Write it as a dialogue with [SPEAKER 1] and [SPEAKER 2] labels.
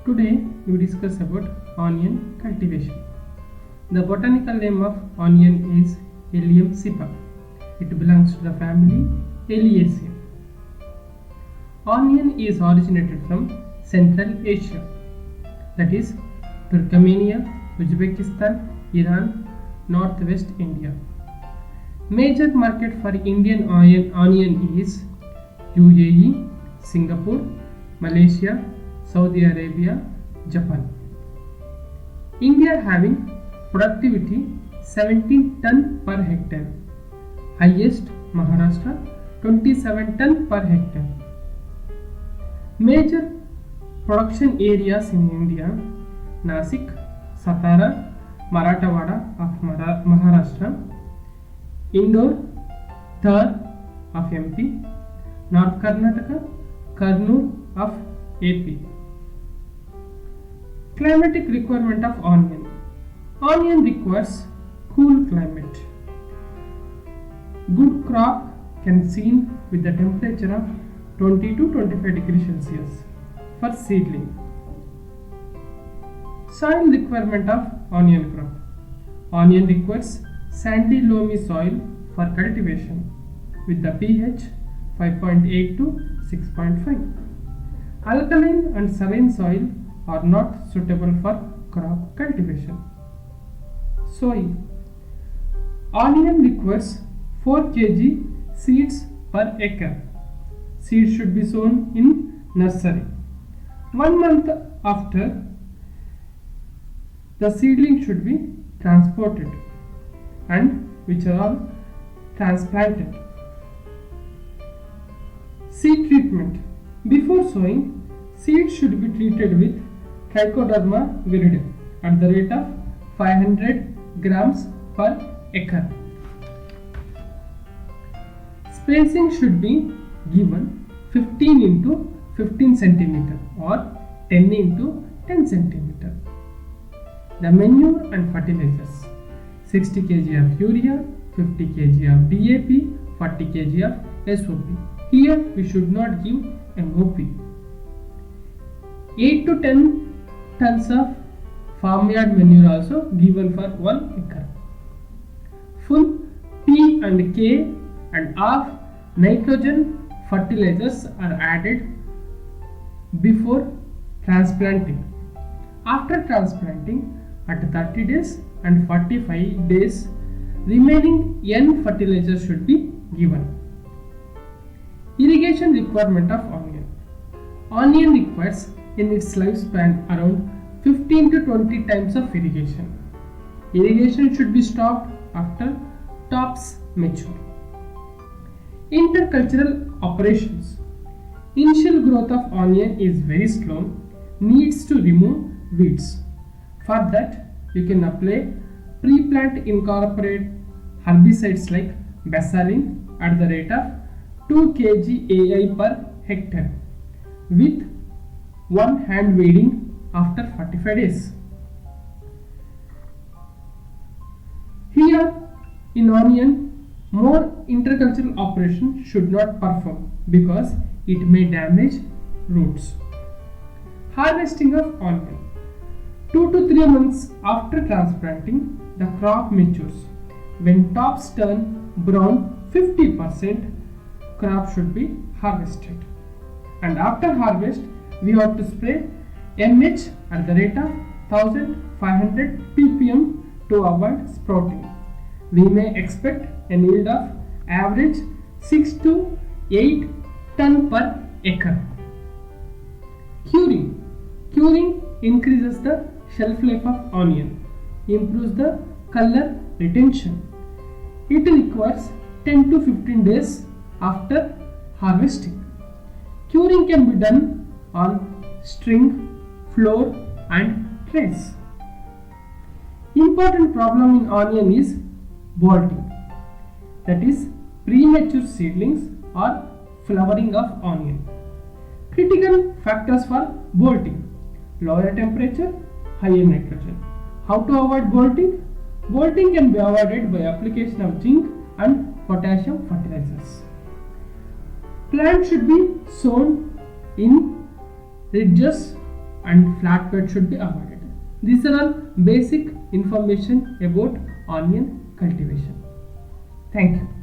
[SPEAKER 1] Today we discuss about onion cultivation. The botanical name of onion is Allium cepa. It belongs to the family Eliaceae. Onion is originated from Central Asia, that is Turkmenia, Uzbekistan, Iran, Northwest India. Major market for Indian onion is UAE, Singapore, Malaysia, Saudi Arabia, Japan. India having productivity 17 ton per hectare. Highest Maharashtra 27 ton per hectare. Major production areas in India: Nasik, Satara, Marathwada of Maharashtra, Indore, Dhar of MP, North Karnataka, Kurnool of AP. Climatic requirement of onion. Onion requires cool climate. Good crop can seen with the temperature of 20 to 25 degrees Celsius for seedling. Soil requirement of onion crop. Onion requires sandy loamy soil for cultivation with the pH 5.8 to 6.5. Alkaline and saline soil are not suitable for crop cultivation. Soil. Onion requires 4 kg seeds per acre. Seeds should be sown in nursery. 1 month after, the seedling should be transported and which are all transplanted. Seed treatment. Before sowing, seeds should be treated with Trichoderma viride at the rate of 500 grams per acre. Spacing should be given 15 into 15 centimeter or 10 into 10 centimeter. The manure and fertilizers: 60 kg of urea, 50 kg of DAP, 40 kg of SOP. Here we should not give MOP. 8 to 10 tons of farmyard manure also given for 1 acre. Full P and K and half nitrogen fertilizers are added before transplanting. After transplanting, at 30 days and 45 days, remaining N fertilizer should be given. Irrigation requirement of onion. Onion requires in its lifespan around 15 to 20 times of irrigation. Irrigation should be stopped after tops mature. Intercultural operations. Initial growth of onion is very slow, needs to remove weeds. For that, you can apply pre-plant incorporate herbicides like Besalin at the rate of 2 kg AI per hectare with 1 hand weeding after 45 days. Here in onion, more intercultural operation should not perform because it may damage roots. Harvesting of onion. 2 to 3 months after transplanting, the crop matures. When tops turn brown 50%, crop should be harvested. And after harvest, we have to spray MH at the rate of 1500 ppm to avoid sprouting. We may expect a yield of average 6 to 8 ton per acre. Curing. Curing increases the shelf life of onion, improves the color retention. It requires 10 to 15 days after harvesting. Curing can be done on string, floor and trays. Important problem in onion is bolting, that is premature seedlings or flowering of onion. Critical factors for bolting: lower temperature, higher nitrogen. How to avoid bolting? Bolting can be avoided by application of zinc and potassium fertilizers. Plant should be sown in ridges and flat bed should be avoided. These are all basic information about onion cultivation. Thank you.